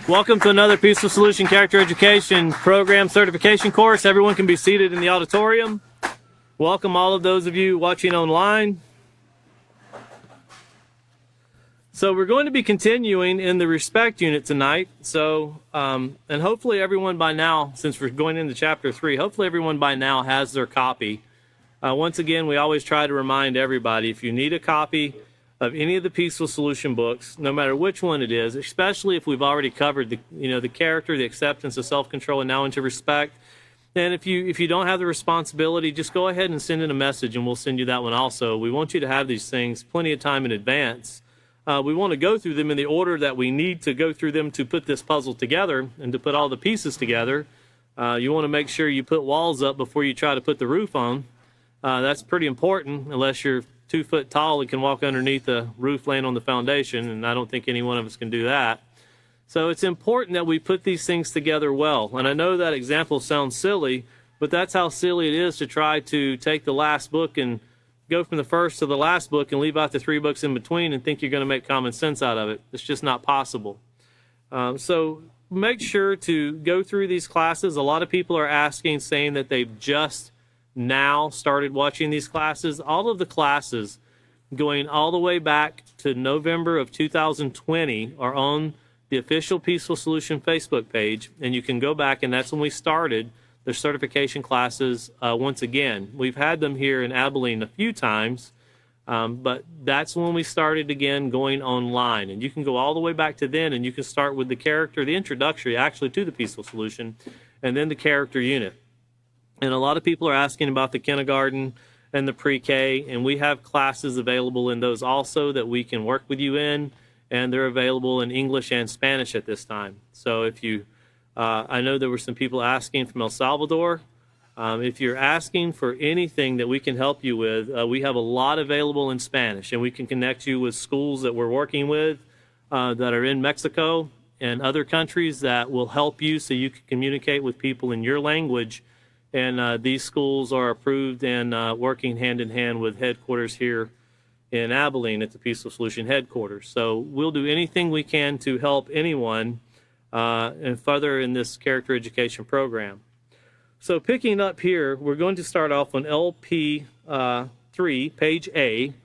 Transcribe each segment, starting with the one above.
Welcome to another Peaceful Solution Character Education Program certification course. Everyone can be seated in the auditorium. Welcome all of those of you watching online. So we're going to be continuing in the respect unit tonight. And hopefully everyone by now, since we're going into chapter 3, hopefully everyone by now has their copy. Once again, we always try to remind everybody, if you need a copy of any of the Peaceful Solution books, no matter which one it is, especially if we've already covered the character, the acceptance, the self-control, and now into respect. And if you don't have the responsibility, just go ahead and send in a message and we'll send you that one also. We want you to have these things plenty of time in advance. We want to go through them in the order that we need to go through them to put this puzzle together and to put all the pieces together. You want to make sure you put walls up before you try to put the roof on. That's pretty important, unless you're 2 foot tall and can walk underneath the roof laying on the foundation, and I don't think any one of us can do that. So it's important that we put these things together well. And I know that example sounds silly, but that's how silly it is to try to take the last book and go from the first to the last book and leave out the 3 books in between and think you're going to make common sense out of it. It's just not possible. So make sure to go through these classes. A lot of people are asking, saying that they've just now started watching these classes. All of the classes going all the way back to November of 2020 are on the official Peaceful Solution Facebook page, and you can go back, and that's when we started the certification classes once again. We've had them here in Abilene a few times, but that's when we started again going online. And you can go all the way back to then, and you can start with the character, the introductory actually to the Peaceful Solution, and then the character unit. And a lot of people are asking about the kindergarten and the pre-K, and we have classes available in those also that we can work with you in, and they're available in English and Spanish at this time. So if you, I know there were some people asking from El Salvador. If you're asking for anything that we can help you with, we have a lot available in Spanish, and we can connect you with schools that we're working with that are in Mexico and other countries that will help you so you can communicate with people in your language. And these schools are approved and working hand in hand with headquarters here in Abilene at the Peaceful Solution headquarters. So we'll do anything we can to help anyone and further in this character education program. So picking up here, we're going to start off on LP 3, page A,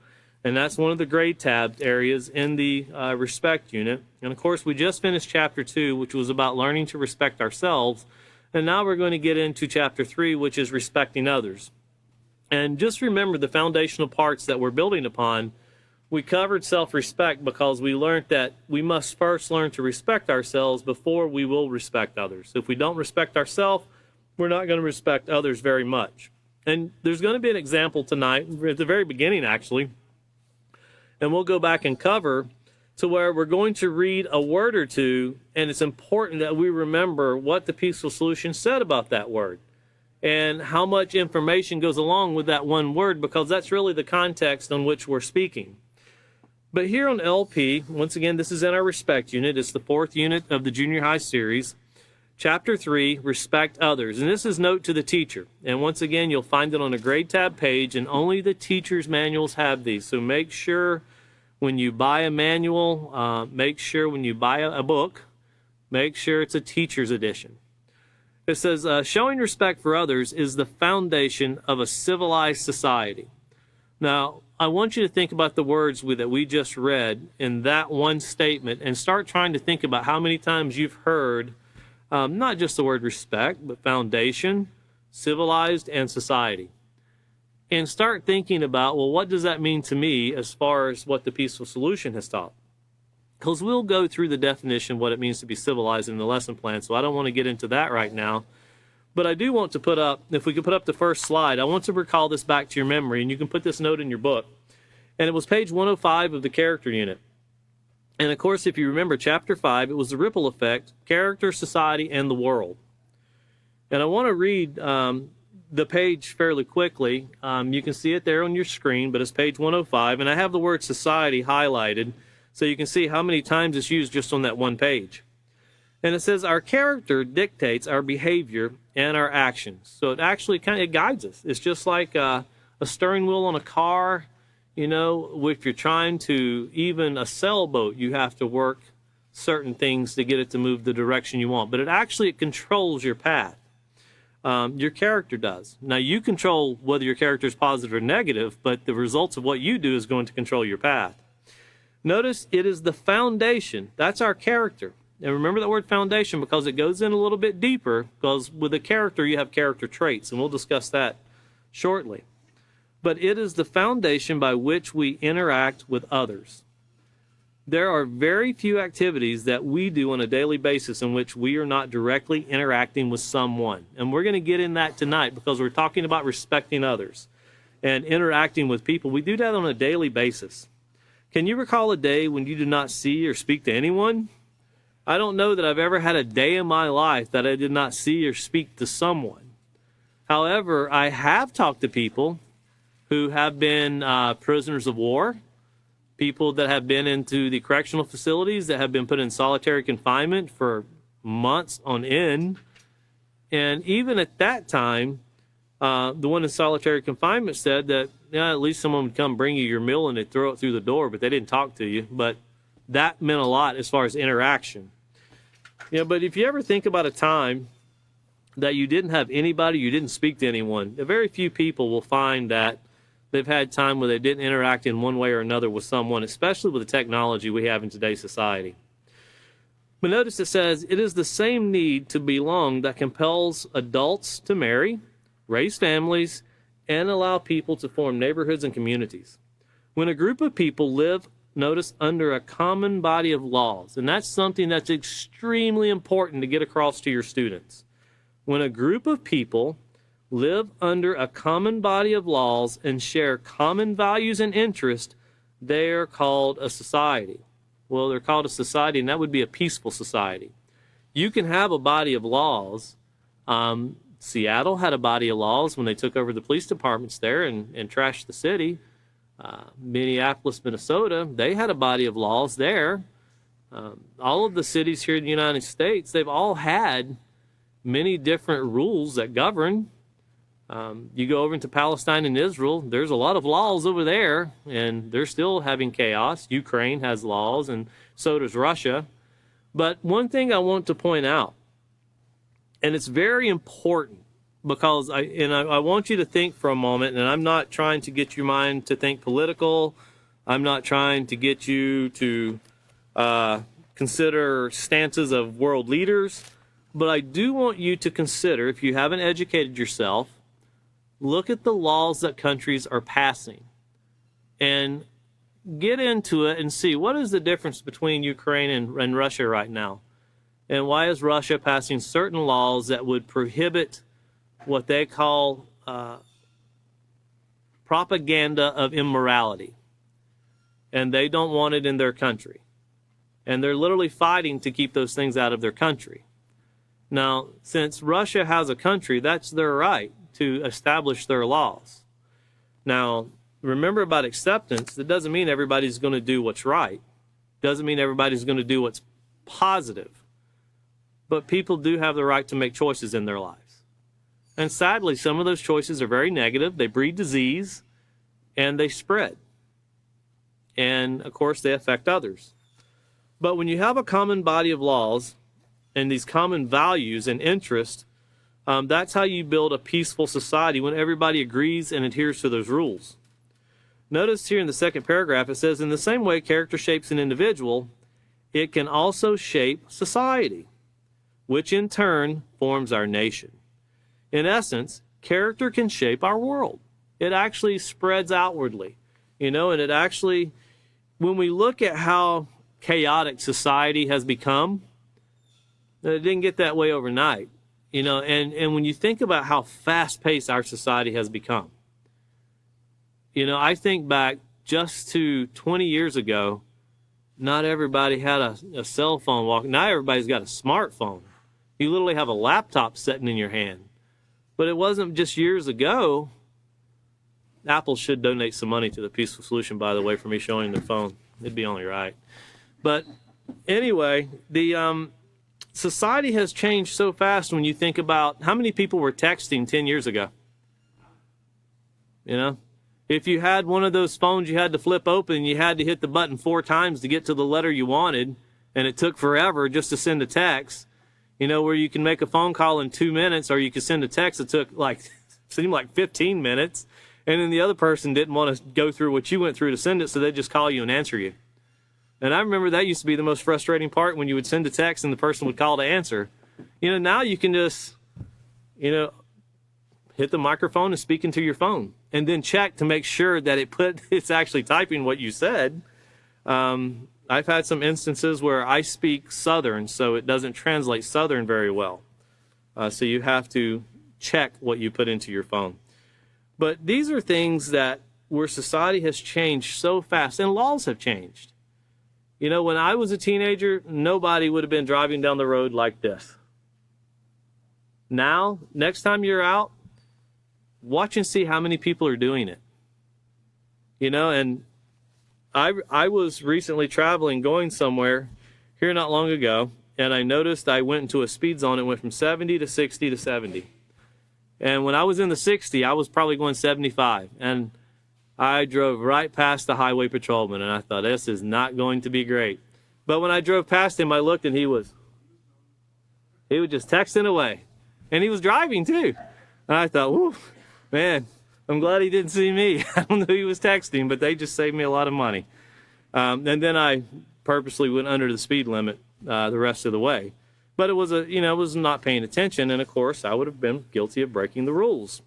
and that's one of the grade tab areas in the respect unit. And of course, we just finished chapter 2, which was about learning to respect ourselves. And now we're going to get into chapter 3, which is respecting others. And just remember the foundational parts that we're building upon. We covered self-respect because we learned that we must first learn to respect ourselves before we will respect others. If we don't respect ourselves, we're not going to respect others very much. And there's going to be an example tonight, at the very beginning actually, and we'll go back and cover to where we're going to read a word or two, and it's important that we remember what the Peaceful Solution said about that word and how much information goes along with that one word, because that's really the context on which we're speaking. But here on LP, once again, this is in our respect unit. It's the 4th unit of the junior high series. Chapter 3, respect others. And this is note to the teacher. And once again, you'll find it on a grade tab page, and only the teacher's manuals have these. So make sure when you buy a manual, make sure when you buy a book, make sure it's a teacher's edition. It says, showing respect for others is the foundation of a civilized society. Now, I want you to think about the words that we just read in that one statement and start trying to think about how many times you've heard not just the word respect, but foundation, civilized, and society. And start thinking about, well, what does that mean to me as far as what the Peaceful Solution has taught? Because we'll go through the definition of what it means to be civilized in the lesson plan, so I don't want to get into that right now. But I do want to put up, if we could put up the first slide, I want to recall this back to your memory, and you can put this note in your book. And it was page 105 of the character unit. And of course, if you remember chapter 5, it was the ripple effect, character, society, and the world. And I want to read the page fairly quickly. You can see it there on your screen, but it's page 105, and I have the word society highlighted so you can see how many times it's used just on that one page. And it says our character dictates our behavior and our actions. So it actually it guides us. It's just like a steering wheel on a car. You know, if you're trying to, even a sailboat, you have to work certain things to get it to move the direction you want, but it controls your path. Your character does. Now, you control whether your character is positive or negative, but the results of what you do is going to control your path. Notice it is the foundation. That's our character. And remember that word foundation because it goes in a little bit deeper, because with a character, you have character traits, and we'll discuss that shortly. But it is the foundation by which we interact with others. There are very few activities that we do on a daily basis in which we are not directly interacting with someone. And we're going to get in that tonight because we're talking about respecting others and interacting with people. We do that on a daily basis. Can you recall a day when you did not see or speak to anyone? I don't know that I've ever had a day in my life that I did not see or speak to someone. However, I have talked to people who have been prisoners of war, people that have been into the correctional facilities that have been put in solitary confinement for months on end. And even at that time, the one in solitary confinement said that, yeah, at least someone would come bring you your meal and they'd throw it through the door, but they didn't talk to you. But that meant a lot as far as interaction. But if you ever think about a time that you didn't have anybody, you didn't speak to anyone, very few people will find that they've had time where they didn't interact in one way or another with someone, especially with the technology we have in today's society. But notice it says, it is the same need to belong that compels adults to marry, raise families, and allow people to form neighborhoods and communities. When a group of people live, notice, under a common body of laws, and that's something that's extremely important to get across to your students. When a group of people live under a common body of laws and share common values and interests, they are called a society. Well, they're called a society, and that would be a peaceful society. You can have a body of laws. Seattle had a body of laws when they took over the police departments there and trashed the city. Minneapolis, Minnesota, they had a body of laws there. All of the cities here in the United States, they've all had many different rules that govern. You go over into Palestine and Israel, there's a lot of laws over there, and they're still having chaos. Ukraine has laws, and so does Russia. But one thing I want to point out, and it's very important, because I want you to think for a moment, and I'm not trying to get your mind to think political. I'm not trying to get you to consider stances of world leaders. But I do want you to consider, if you haven't educated yourself, look at the laws that countries are passing and get into it and see what is the difference between Ukraine and Russia right now. And why is Russia passing certain laws that would prohibit what they call propaganda of immorality? And they don't want it in their country. And they're literally fighting to keep those things out of their country. Now, since Russia has a country, that's their right to establish their laws. Now, remember about acceptance, that doesn't mean everybody's going to do what's right. Doesn't mean everybody's going to do what's positive. But people do have the right to make choices in their lives. And sadly, some of those choices are very negative. They breed disease, and they spread. And, of course, they affect others. But when you have a common body of laws and these common values and interests, that's how you build a peaceful society, when everybody agrees and adheres to those rules. Notice here in the second paragraph, it says, in the same way character shapes an individual, it can also shape society, which in turn forms our nation. In essence, character can shape our world. It actually spreads outwardly, and it actually, when we look at how chaotic society has become, it didn't get that way overnight. And when you think about how fast-paced our society has become, I think back just to 20 years ago, not everybody had a cell phone walking. Now everybody's got a smartphone. You literally have a laptop sitting in your hand. But it wasn't just years ago. Apple should donate some money to the Peaceful Solution, by the way, for me showing their phone. It'd be only right. But anyway, the society has changed so fast when you think about how many people were texting 10 years ago. If you had one of those phones you had to flip open, you had to hit the button 4 times to get to the letter you wanted, and it took forever just to send a text, where you can make a phone call in 2 minutes, or you could send a text that took seemed like 15 minutes, and then the other person didn't want to go through what you went through to send it, so they just call you and answer you. And I remember that used to be the most frustrating part, when you would send a text and the person would call to answer. Now you can just, hit the microphone and speak into your phone, and then check to make sure that it's actually typing what you said. I've had some instances where I speak Southern, so it doesn't translate Southern very well. So you have to check what you put into your phone. But these are things that where society has changed so fast, and laws have changed. When I was a teenager, nobody would have been driving down the road like this. Now, next time you're out, watch and see how many people are doing it. And I was recently traveling, going somewhere here not long ago, and I noticed I went into a speed zone. It went from 70 to 60 to 70. And when I was in the 60, I was probably going 75. And I drove right past the highway patrolman, and I thought, this is not going to be great. But when I drove past him, I looked, and he was just texting away. And he was driving, too. And I thought, whew, man, I'm glad he didn't see me. I don't know who he was texting, but they just saved me a lot of money. And then I purposely went under the speed limit the rest of the way. But it was not paying attention, and of course, I would have been guilty of breaking the rules.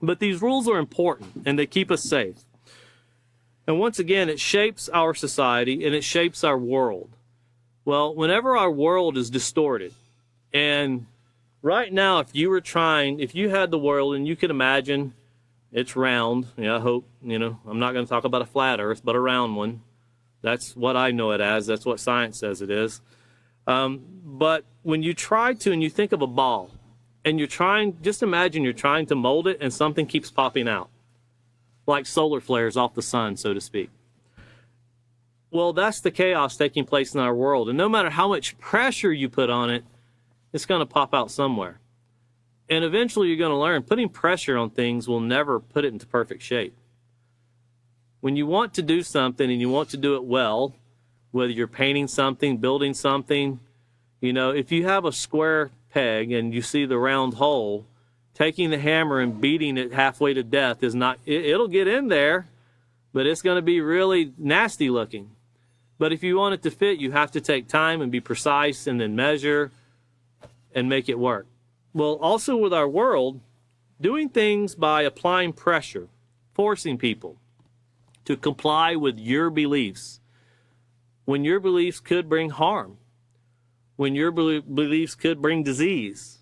But these rules are important, and they keep us safe. And once again, it shapes our society, and it shapes our world. Well, whenever our world is distorted, and right now, if you had the world, and you could imagine it's round, I hope, I'm not going to talk about a flat earth, but a round one. That's what I know it as. That's what science says it is. But when you try to, and you think of a ball, and just imagine you're trying to mold it, and something keeps popping out, like solar flares off the sun, so to speak. Well, that's the chaos taking place in our world. And no matter how much pressure you put on it, it's going to pop out somewhere. And eventually you're going to learn putting pressure on things will never put it into perfect shape. When you want to do something and you want to do it well, whether you're painting something, building something, if you have a square peg and you see the round hole, taking the hammer and beating it halfway to death is not, it'll get in there, but it's going to be really nasty looking. But if you want it to fit, you have to take time and be precise and then measure and make it work. Well, also with our world, doing things by applying pressure, forcing people to comply with your beliefs, when your beliefs could bring harm, when your beliefs could bring disease,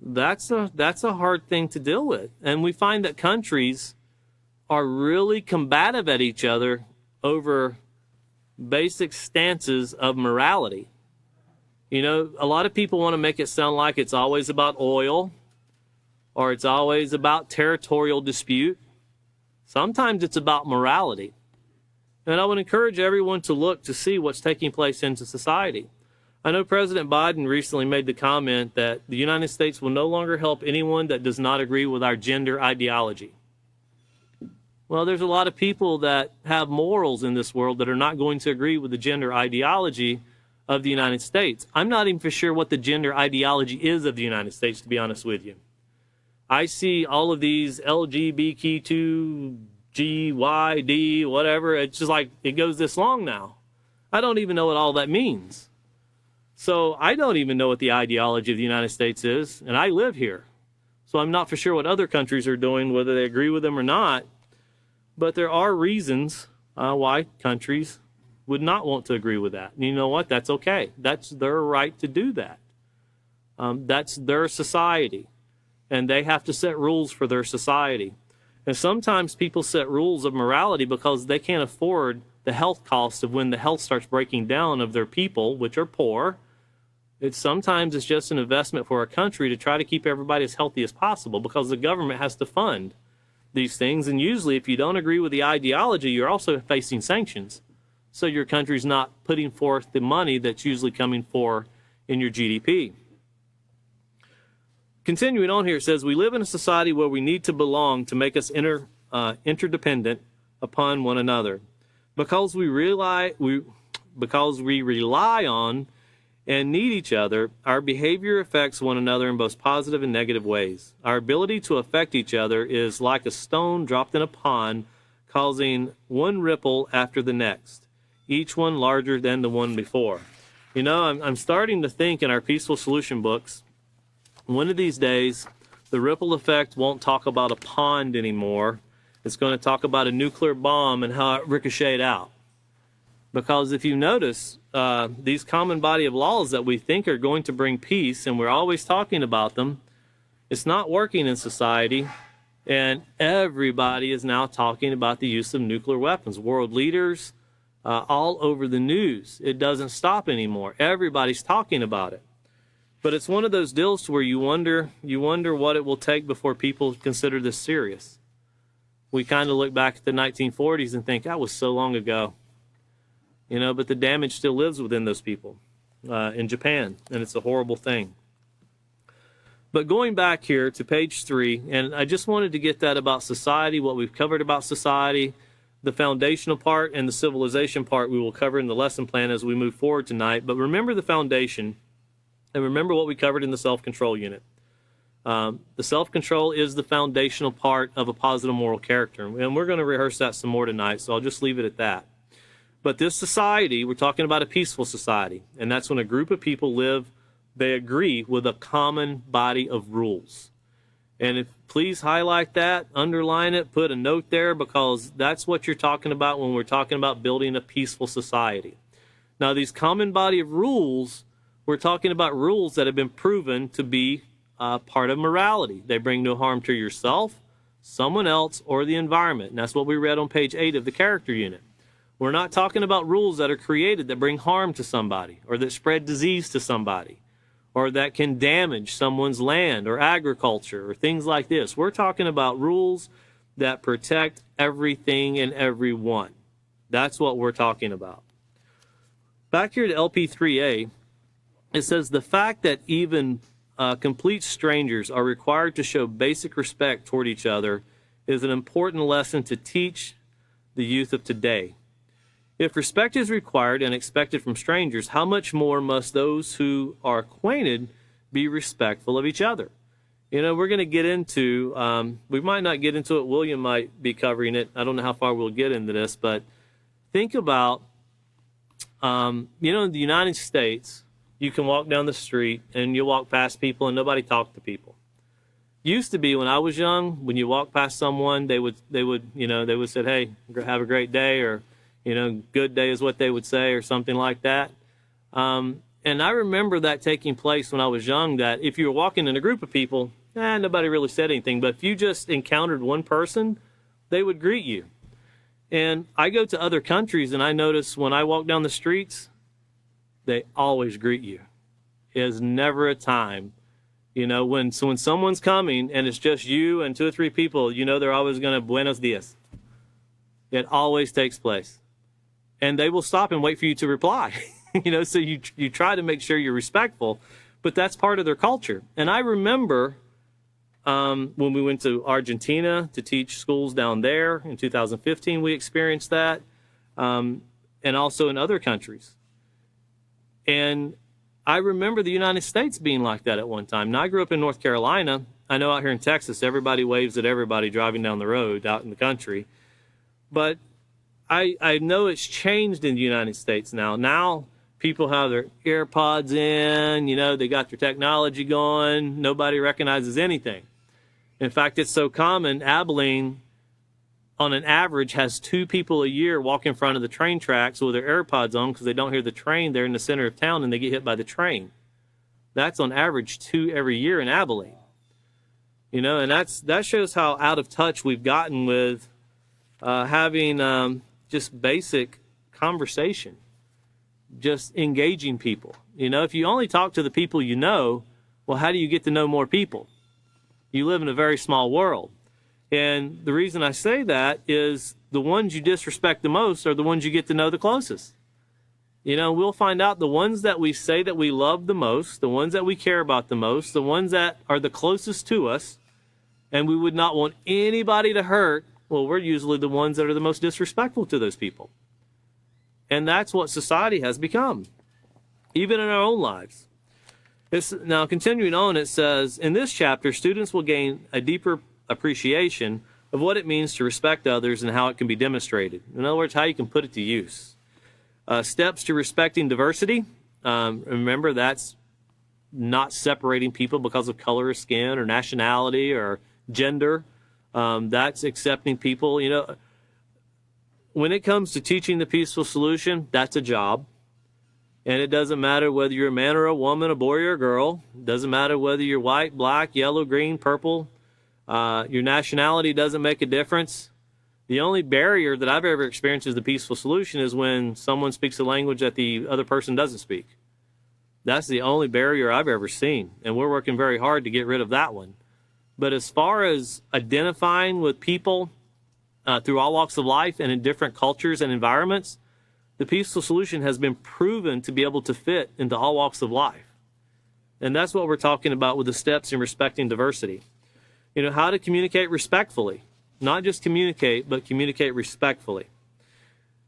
that's a hard thing to deal with. And we find that countries are really combative at each other over basic stances of morality. A lot of people want to make it sound like it's always about oil, or it's always about territorial dispute. Sometimes it's about morality. And I would encourage everyone to look to see what's taking place in society. I know President Biden recently made the comment that the United States will no longer help anyone that does not agree with our gender ideology. Well, there's a lot of people that have morals in this world that are not going to agree with the gender ideology of the United States. I'm not even for sure what the gender ideology is of the United States, to be honest with you. I see all of these LGBTQ, G, Y, D, whatever. It's just like it goes this long now. I don't even know what all that means. So I don't even know what the ideology of the United States is, and I live here. So I'm not for sure what other countries are doing, whether they agree with them or not. But there are reasons why countries would not want to agree with that. And you know what? That's okay. That's their right to do that. That's their society. And they have to set rules for their society. And sometimes people set rules of morality because they can't afford the health costs of when the health starts breaking down of their people, which are poor. Sometimes it's just an investment for a country to try to keep everybody as healthy as possible because the government has to fund these things. And usually if you don't agree with the ideology, you're also facing sanctions. So your country's not putting forth the money that's usually coming for in your GDP. Continuing on here, it says, we live in a society where we need to belong to make us interdependent upon one another. Because we because we rely on and need each other, our behavior affects one another in both positive and negative ways. Our ability to affect each other is like a stone dropped in a pond, causing one ripple after the next, each one larger than the one before. You know, I'm starting to think in our Peaceful Solution books, one of these days, the ripple effect won't talk about a pond anymore. It's going to talk about a nuclear bomb and how it ricocheted out. Because if you notice, these common body of laws that we think are going to bring peace, and we're always talking about them, it's not working in society. And everybody is now talking about the use of nuclear weapons. World leaders, all over the news. It doesn't stop anymore. Everybody's talking about it. But it's one of those deals where you wonder what it will take before people consider this serious. We kind of look back at the 1940s and think, that was so long ago. You know, but the damage still lives within those people in Japan, and it's a horrible thing. But going back here to page 3, and I just wanted to get that about society, what we've covered about society, the foundational part and the civilization part we will cover in the lesson plan as we move forward tonight. But remember the foundation, and remember what we covered in the self-control unit. The self-control is the foundational part of a positive moral character, and we're going to rehearse that some more tonight, so I'll just leave it at that. But this society, we're talking about a peaceful society, and that's when a group of people live, they agree with a common body of rules. And please highlight that, underline it, put a note there, because that's what you're talking about when we're talking about building a peaceful society. Now, these common body of rules, we're talking about rules that have been proven to be part of morality. They bring no harm to yourself, someone else, or the environment. And that's what we read on page 8 of the character unit. We're not talking about rules that are created that bring harm to somebody, or that spread disease to somebody, or that can damage someone's land or agriculture or things like this. We're talking about rules that protect everything and everyone. That's what we're talking about. Back here to LP3A, it says the fact that even complete strangers are required to show basic respect toward each other is an important lesson to teach the youth of today. If respect is required and expected from strangers, how much more must those who are acquainted be respectful of each other? You know, we're going to get into, we might not get into it, William might be covering it. I don't know how far we'll get into this, but think about, you know, in the United States, you can walk down the street and you walk past people and nobody talks to people. Used to be when I was young, when you walk past someone, they would say, hey, have a great day, or, you know, good day is what they would say, or something like that. And I remember that taking place when I was young, that if you were walking in a group of people, nobody really said anything. But if you just encountered one person, they would greet you. And I go to other countries and I notice when I walk down the streets, they always greet you. There's never a time, you know, when someone's coming and it's just you and 2 or 3 people, you know, they're always going to buenos dias. It always takes place. And they will stop and wait for you to reply. You know, so you try to make sure you're respectful, but that's part of their culture. And I remember when we went to Argentina to teach schools down there in 2015, we experienced that, and also in other countries. And I remember the United States being like that at one time. Now, I grew up in North Carolina. I know out here in Texas, everybody waves at everybody driving down the road out in the country. But I know it's changed in the United States now. Now people have their AirPods in, you know, they got their technology going. Nobody recognizes anything. In fact, it's so common, Abilene, on an average, has 2 people a year walk in front of the train tracks with their AirPods on because they don't hear the train. They're in the center of town and they get hit by the train. That's on average 2 every year in Abilene. You know, and that shows how out of touch we've gotten with having just basic conversation, just engaging people. You know, if you only talk to the people you know, well, how do you get to know more people? You live in a very small world. And the reason I say that is the ones you disrespect the most are the ones you get to know the closest. You know, we'll find out the ones that we say that we love the most, the ones that we care about the most, the ones that are the closest to us, and we would not want anybody to hurt, well, we're usually the ones that are the most disrespectful to those people. And that's what society has become, even in our own lives. Now, continuing on, it says, in this chapter, students will gain a deeper appreciation of what it means to respect others and how it can be demonstrated. In other words, how you can put it to use. Steps to respecting diversity. Remember, that's not separating people because of color of skin or nationality or gender. That's accepting people. You know, when it comes to teaching the peaceful solution, that's a job. And it doesn't matter whether you're a man or a woman, a boy or a girl. It doesn't matter whether you're white, black, yellow, green, purple. Your nationality doesn't make a difference. The only barrier that I've ever experienced as the peaceful solution is when someone speaks a language that the other person doesn't speak. That's the only barrier I've ever seen. And we're working very hard to get rid of that one. But as far as identifying with people through all walks of life and in different cultures and environments, the peaceful solution has been proven to be able to fit into all walks of life. And that's what we're talking about with the steps in respecting diversity. You know, how to communicate respectfully. Not just communicate, but communicate respectfully.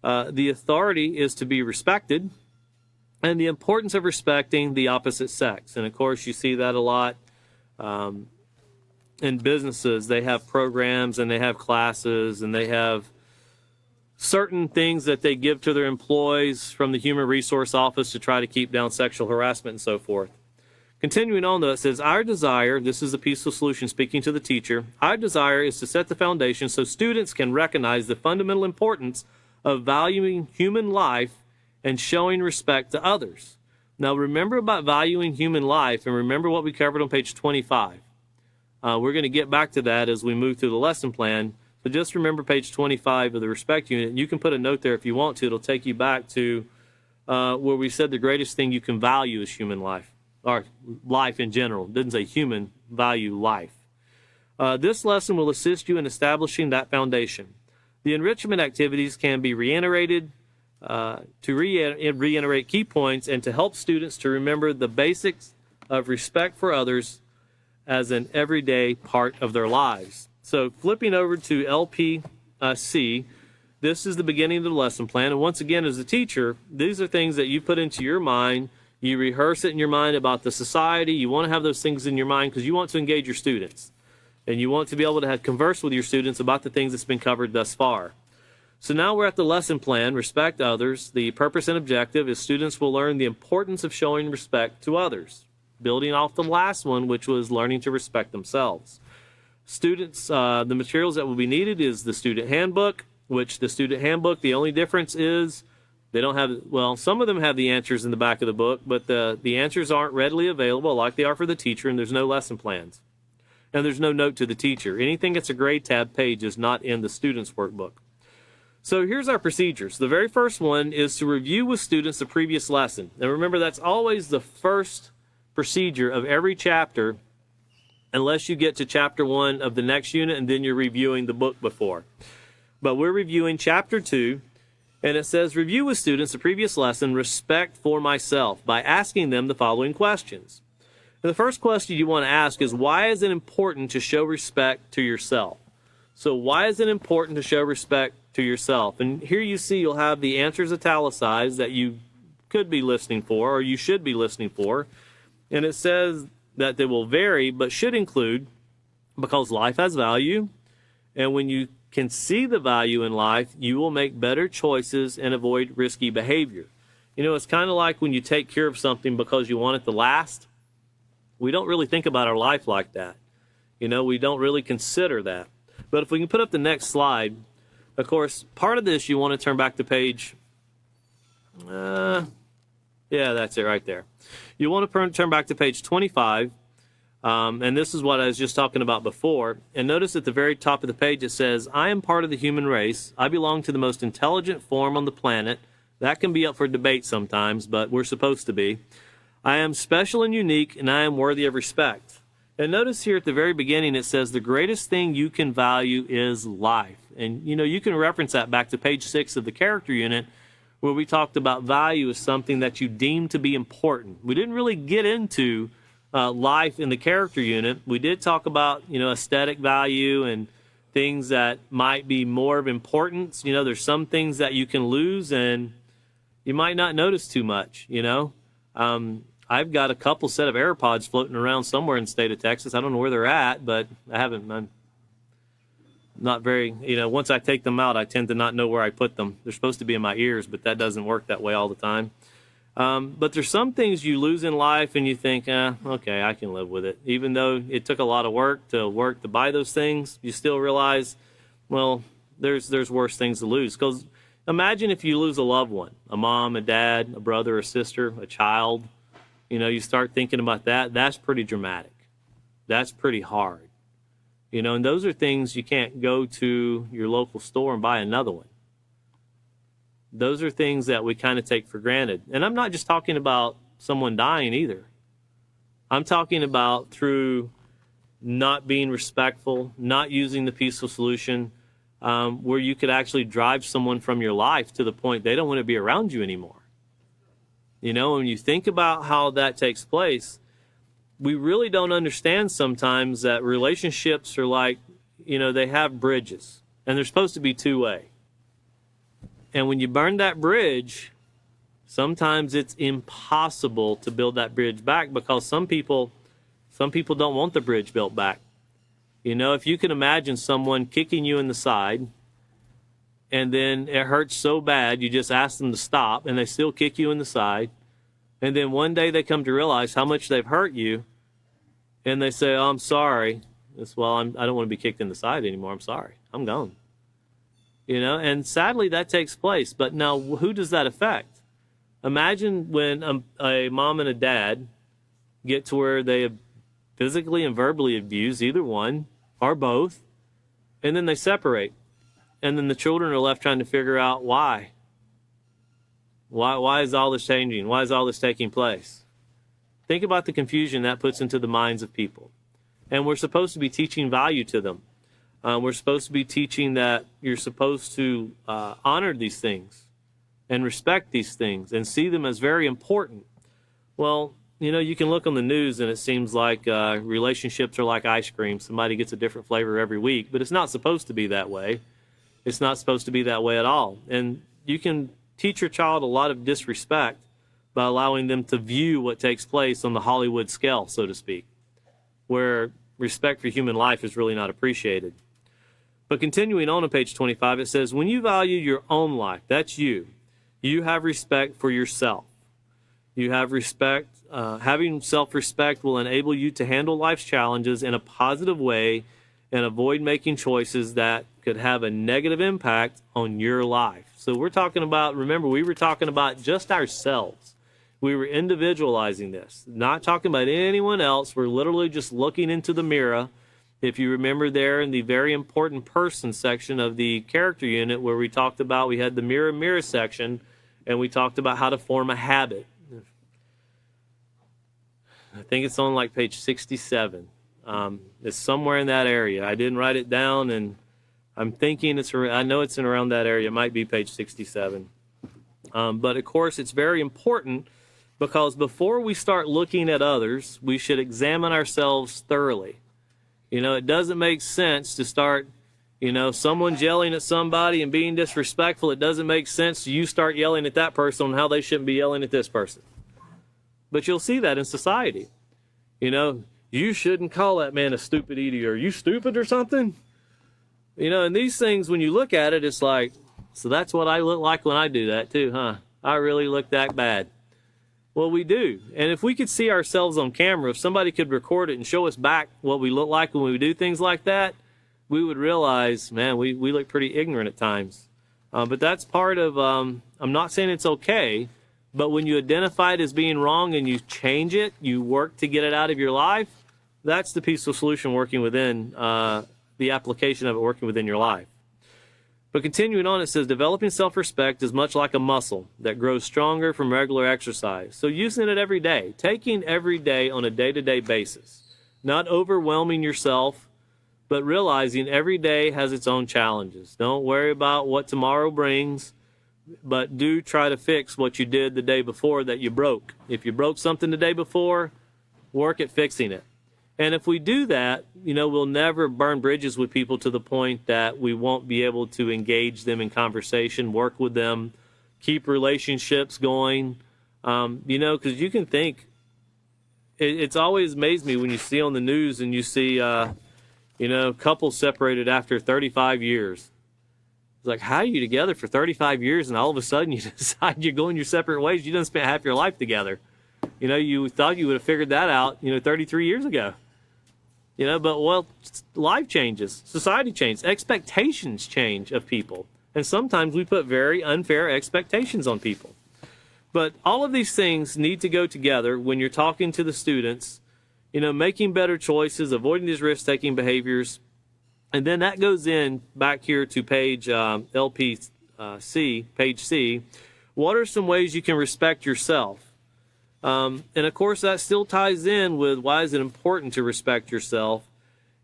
The authority is to be respected, and the importance of respecting the opposite sex. And of course, you see that a lot in businesses. They have programs and they have classes and they have certain things that they give to their employees from the Human Resource Office to try to keep down sexual harassment and so forth. Continuing on, though, it says, our desire, this is the peaceful solution speaking to the teacher, our desire is to set the foundation so students can recognize the fundamental importance of valuing human life and showing respect to others. Now, remember about valuing human life, and remember what we covered on page 25. We're going to get back to that as we move through the lesson plan. So just remember page 25 of the respect unit. And you can put a note there if you want to. It'll take you back to where we said the greatest thing you can value is human life, or life in general. It didn't say human, value life. This lesson will assist you in establishing that foundation. The enrichment activities can be reiterated to reiterate key points and to help students to remember the basics of respect for others as an everyday part of their lives. So flipping over to LPC, this is the beginning of the lesson plan. And once again, as a teacher, these are things that you put into your mind. You rehearse it in your mind about the society. You want to have those things in your mind because you want to engage your students. And you want to be able to converse with your students about the things that's been covered thus far. So now we're at the lesson plan, respect others. The purpose and objective is students will learn the importance of showing respect to others, building off the last one, which was learning to respect themselves. Students, the materials that will be needed is the student handbook, which the student handbook, the only difference is they don't have, well, some of them have the answers in the back of the book, but the answers aren't readily available like they are for the teacher, and there's no lesson plans. And there's no note to the teacher. Anything that's a grade tab page is not in the student's workbook. So here's our procedures. The very first one is to review with students the previous lesson. And remember, that's always the first procedure of every chapter, unless you get to chapter 1 of the next unit and then you're reviewing the book before. But we're reviewing chapter 2, and it says, review with students the previous lesson, respect for myself, by asking them the following questions. And the first question you want to ask is, why is it important to show respect to yourself? So why is it important to show respect to yourself? And here you see you'll have the answers italicized that you could be listening for, or you should be listening for. And it says that they will vary, but should include, because life has value, and when you can see the value in life, you will make better choices and avoid risky behavior. You know, it's kind of like when you take care of something because you want it to last. We don't really think about our life like that. You know, we don't really consider that. But if we can put up the next slide, of course, part of this you want to turn back to page, yeah, that's it right there. You want to turn back to page 25, and this is what I was just talking about before. And notice at the very top of the page it says, I am part of the human race. I belong to the most intelligent form on the planet. That can be up for debate sometimes, but we're supposed to be. I am special and unique, and I am worthy of respect. And notice here at the very beginning it says the greatest thing you can value is life. And, you know, you can reference that back to page 6 of the character unit, where we talked about value as something that you deem to be important. We didn't really get into life in the character unit. We did talk about, you know, aesthetic value and things that might be more of importance. You know, there's some things that you can lose, and you might not notice too much, you know. I've got a couple set of AirPods floating around somewhere in the state of Texas. I don't know where they're at, but I'm not very, you know, once I take them out, I tend to not know where I put them. They're supposed to be in my ears, but that doesn't work that way all the time. But there's some things you lose in life and you think, okay, I can live with it. Even though it took a lot of work to buy those things, you still realize, well, there's worse things to lose. Because imagine if you lose a loved one, a mom, a dad, a brother, a sister, a child. You know, you start thinking about that. That's pretty dramatic. That's pretty hard. You know, and those are things you can't go to your local store and buy another one. Those are things that we kind of take for granted. And I'm not just talking about someone dying either. I'm talking about through not being respectful, not using the peaceful solution, where you could actually drive someone from your life to the point they don't want to be around you anymore. You know, when you think about how that takes place, we really don't understand sometimes that relationships are like, you know, they have bridges, and they're supposed to be two-way. And when you burn that bridge, sometimes it's impossible to build that bridge back because some people don't want the bridge built back. You know, if you can imagine someone kicking you in the side, and then it hurts so bad, you just ask them to stop, and they still kick you in the side. And then one day they come to realize how much they've hurt you, and they say, oh, I'm sorry. It's, well, I don't want to be kicked in the side anymore. I'm sorry. I'm gone. You know, and sadly that takes place. But now who does that affect? Imagine when a mom and a dad get to where they physically and verbally abuse either one or both, and then they separate. And then the children are left trying to figure out why. Why is all this changing? Why is all this taking place? Think about the confusion that puts into the minds of people. And we're supposed to be teaching value to them. We're supposed to be teaching that you're supposed to honor these things and respect these things and see them as very important. Well, you know, you can look on the news and it seems like relationships are like ice cream. Somebody gets a different flavor every week, but it's not supposed to be that way. It's not supposed to be that way at all. And you can teach your child a lot of disrespect by allowing them to view what takes place on the Hollywood scale, so to speak, where respect for human life is really not appreciated. But continuing on page 25, it says, when you value your own life, that's you, you have respect for yourself. You have respect. Having self-respect will enable you to handle life's challenges in a positive way and avoid making choices that could have a negative impact on your life. So we're talking about, remember, we were talking about just ourselves. We were individualizing this, not talking about anyone else. We're literally just looking into the mirror. If you remember there in the very important person section of the character unit where we talked about, we had the mirror section, and we talked about how to form a habit. I think it's on like page 67. It's somewhere in that area. I didn't write it down, and I'm thinking I know it's in around that area. It might be page 67. But of course, it's very important because before we start looking at others, we should examine ourselves thoroughly. You know, it doesn't make sense to start, you know, someone's yelling at somebody and being disrespectful. It doesn't make sense to you start yelling at that person on how they shouldn't be yelling at this person. But you'll see that in society. You know, you shouldn't call that man a stupid idiot. Are you stupid or something? You know, and these things, when you look at it, it's like, so that's what I look like when I do that too, huh? I really look that bad. Well, we do. And if we could see ourselves on camera, if somebody could record it and show us back what we look like when we do things like that, we would realize, man, we look pretty ignorant at times. But that's part of, I'm not saying it's okay, but when you identify it as being wrong and you change it, you work to get it out of your life, that's the peaceful solution working within the application of it working within your life. But continuing on, it says, developing self-respect is much like a muscle that grows stronger from regular exercise. So using it every day, taking every day on a day-to-day basis, not overwhelming yourself, but realizing every day has its own challenges. Don't worry about what tomorrow brings, but do try to fix what you did the day before that you broke. If you broke something the day before, work at fixing it. And if we do that, you know, we'll never burn bridges with people to the point that we won't be able to engage them in conversation, work with them keep relationships going. Because you can think, it's always amazed me when you see on the news and you see, couples separated after 35 years. It's like, how are you together for 35 years and all of a sudden you decide you're going your separate ways? You done spent half your life together. You thought you would have figured that out, 33 years ago. But life changes, society changes, expectations change of people. And sometimes we put very unfair expectations on people. But all of these things need to go together when you're talking to the students, making better choices, avoiding these risk-taking behaviors. And then that goes in back here to page LPC, page C. What are some ways you can respect yourself? And of course, that still ties in with why is it important to respect yourself?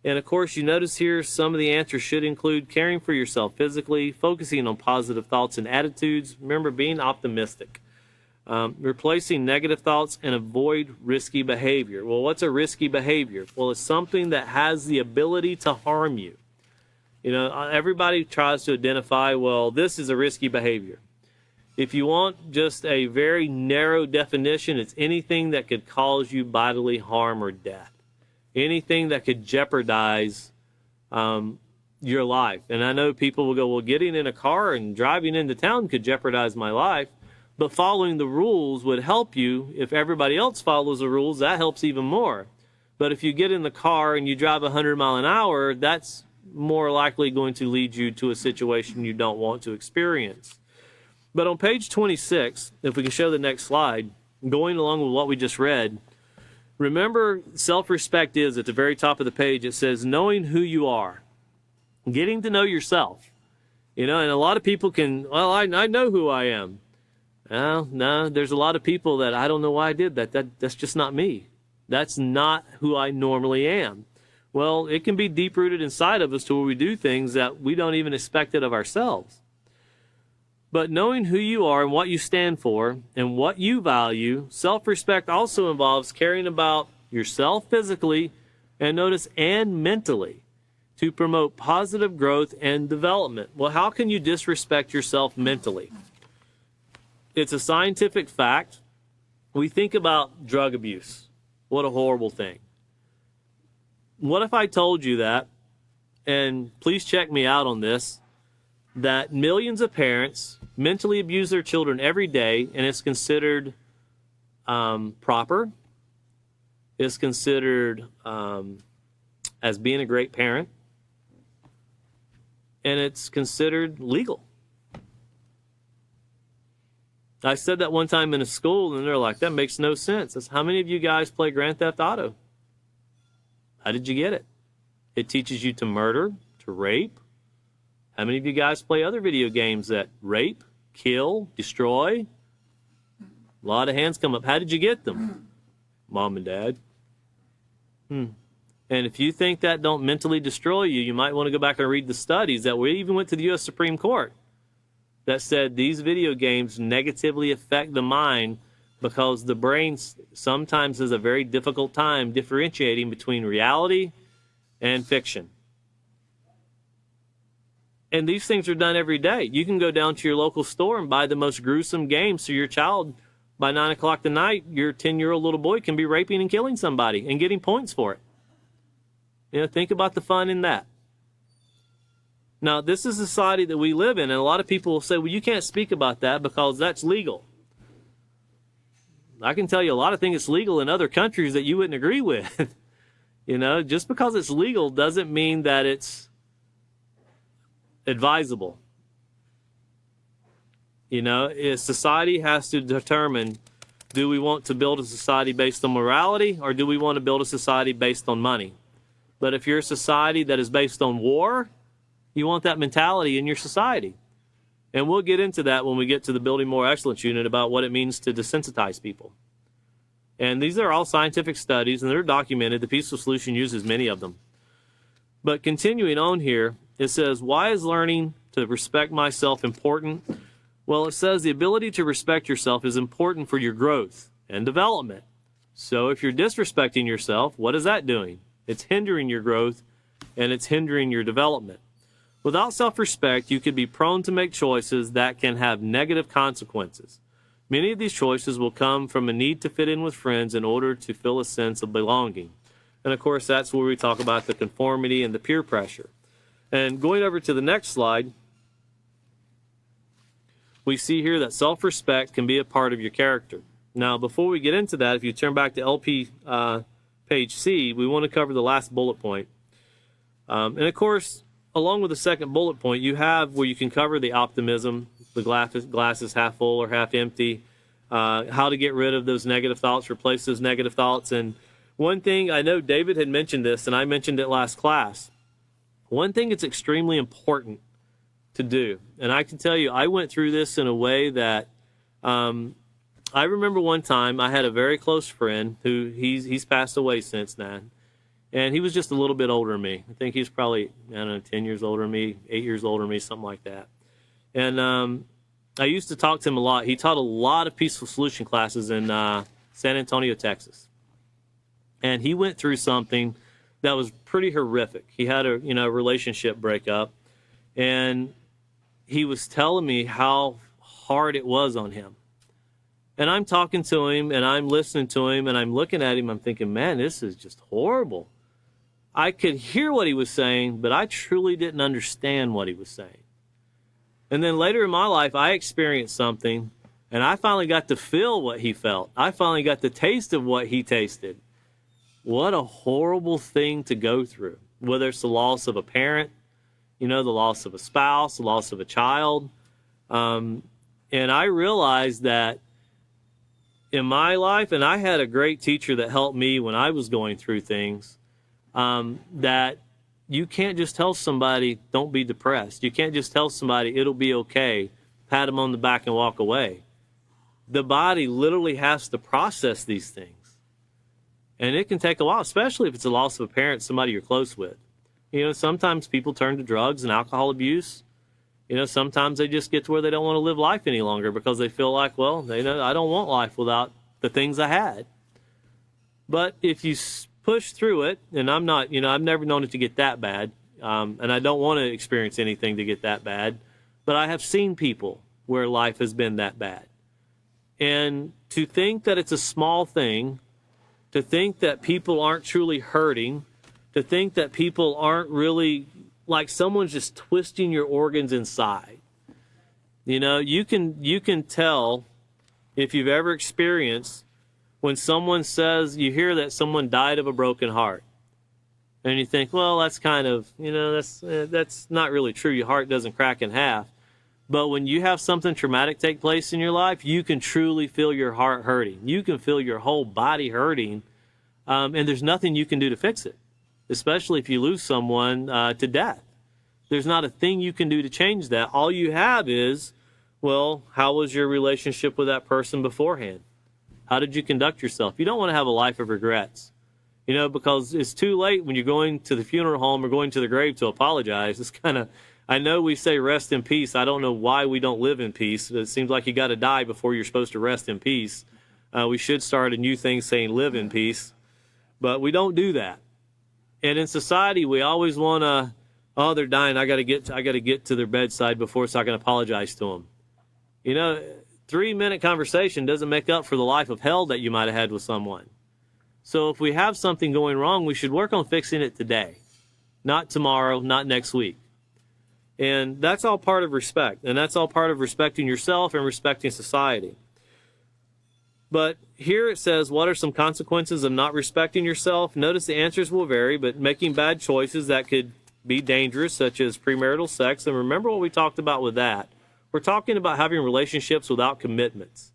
And of course, you notice here some of the answers should include caring for yourself physically, focusing on positive thoughts and attitudes. Remember, being optimistic. Replacing negative thoughts and avoid risky behavior. Well, what's a risky behavior? Well, it's something that has the ability to harm you. Everybody tries to identify, well, this is a risky behavior. If you want just a very narrow definition, it's anything that could cause you bodily harm or death. Anything that could jeopardize your life. And I know people will go, well, getting in a car and driving into town could jeopardize my life. But following the rules would help you. If everybody else follows the rules, that helps even more. But if you get in the car and you drive 100 miles an hour, that's more likely going to lead you to a situation you don't want to experience. But on page 26, if we can show the next slide, going along with what we just read, remember self-respect is at the very top of the page. It says knowing who you are, getting to know yourself. And a lot of people I know who I am. Well, no, there's a lot of people that I don't know why I did that. That's just not me. That's not who I normally am. Well, it can be deep-rooted inside of us to where we do things that we don't even expect it of ourselves. But knowing who you are and what you stand for and what you value, self-respect also involves caring about yourself physically and mentally to promote positive growth and development. Well, how can you disrespect yourself mentally? It's a scientific fact. We think about drug abuse. What a horrible thing. What if I told you that, and please check me out on this, that millions of parents mentally abuse their children every day, and it's considered proper, it's considered as being a great parent, and it's considered legal. I said that one time in a school, and they're like, that makes no sense. That's, how many of you guys play Grand Theft Auto? How did you get it? It teaches you to murder, to rape. How many of you guys play other video games that rape, kill, destroy? A lot of hands come up. How did you get them? Mom and Dad. And if you think that don't mentally destroy you, you might want to go back and read the studies that we even went to the U.S. Supreme Court that said these video games negatively affect the mind because the brain sometimes has a very difficult time differentiating between reality and fiction. And these things are done every day. You can go down to your local store and buy the most gruesome games so your child, by 9 o'clock tonight, your 10-year-old little boy can be raping and killing somebody and getting points for it. Think about the fun in that. Now, this is a society that we live in, and a lot of people will say, well, you can't speak about that because that's legal. I can tell you a lot of things that's legal in other countries that you wouldn't agree with. Just because it's legal doesn't mean that it's advisable. Society has to determine, do we want to build a society based on morality, or do we want to build a society based on money? But if you're a society that is based on war, you want that mentality in your society. And we'll get into that when we get to the Building More Excellence unit about what it means to desensitize people. And these are all scientific studies, and they're documented. The Peaceful Solution uses many of them. But continuing on here, it says, why is learning to respect myself important? Well, it says the ability to respect yourself is important for your growth and development. So if you're disrespecting yourself, what is that doing? It's hindering your growth, and it's hindering your development. Without self-respect, you could be prone to make choices that can have negative consequences. Many of these choices will come from a need to fit in with friends in order to feel a sense of belonging. And of course, that's where we talk about the conformity and the peer pressure. And going over to the next slide, we see here that self-respect can be a part of your character. Now, before we get into that, if you turn back to LP page C, we want to cover the last bullet point. And of course, along with the second bullet point, you have where you can cover the optimism, the glass is half full or half empty, how to get rid of those negative thoughts, replace those negative thoughts. And one thing, I know David had mentioned this, and I mentioned it last class. One thing that's extremely important to do, and I can tell you, I went through this in a way that I remember one time I had a very close friend who he's passed away since then, and he was just a little bit older than me. I think he's probably, 10 years older than me, 8 years older than me, something like that. And I used to talk to him a lot. He taught a lot of peaceful solution classes in San Antonio, Texas. And he went through something that was pretty horrific. He had a relationship breakup, and he was telling me how hard it was on him. And I'm talking to him, and I'm listening to him, and I'm looking at him. I'm thinking, man, this is just horrible. I could hear what he was saying, but I truly didn't understand what he was saying. And then later in my life, I experienced something, and I finally got to feel what he felt. I finally got the taste of what he tasted. What a horrible thing to go through, whether it's the loss of a parent, the loss of a spouse, the loss of a child. And I realized that in my life, and I had a great teacher that helped me when I was going through things, that you can't just tell somebody, don't be depressed. You can't just tell somebody, it'll be okay, pat them on the back and walk away. The body literally has to process these things. And it can take a while, especially if it's a loss of a parent, somebody you're close with. Sometimes people turn to drugs and alcohol abuse. Sometimes they just get to where they don't want to live life any longer because they feel like, well, I don't want life without the things I had. But if you push through it, and I'm not, I've never known it to get that bad, and I don't want to experience anything to get that bad, but I have seen people where life has been that bad. And to think that it's a small thing, to think that people aren't truly hurting, to think that people aren't really, like someone's just twisting your organs inside. You can tell if you've ever experienced when someone says, you hear that someone died of a broken heart. And you think, well, that's kind of, that's not really true. Your heart doesn't crack in half. But when you have something traumatic take place in your life, you can truly feel your heart hurting. You can feel your whole body hurting, and there's nothing you can do to fix it, especially if you lose someone to death. There's not a thing you can do to change that. All you have is, well, how was your relationship with that person beforehand? How did you conduct yourself? You don't want to have a life of regrets, because it's too late when you're going to the funeral home or going to the grave to apologize. It's kind of, I know we say rest in peace. I don't know why we don't live in peace. It seems like you got to die before you're supposed to rest in peace. We should start a new thing saying live in peace, but we don't do that. And in society, we always want to, oh, they're dying. I got to get to their bedside before so I can apologize to them. 3-minute conversation doesn't make up for the life of hell that you might have had with someone. So if we have something going wrong, we should work on fixing it today, not tomorrow, not next week. And that's all part of respect. And that's all part of respecting yourself and respecting society. But here it says, what are some consequences of not respecting yourself? Notice the answers will vary, but making bad choices that could be dangerous, such as premarital sex. And remember what we talked about with that. We're talking about having relationships without commitments.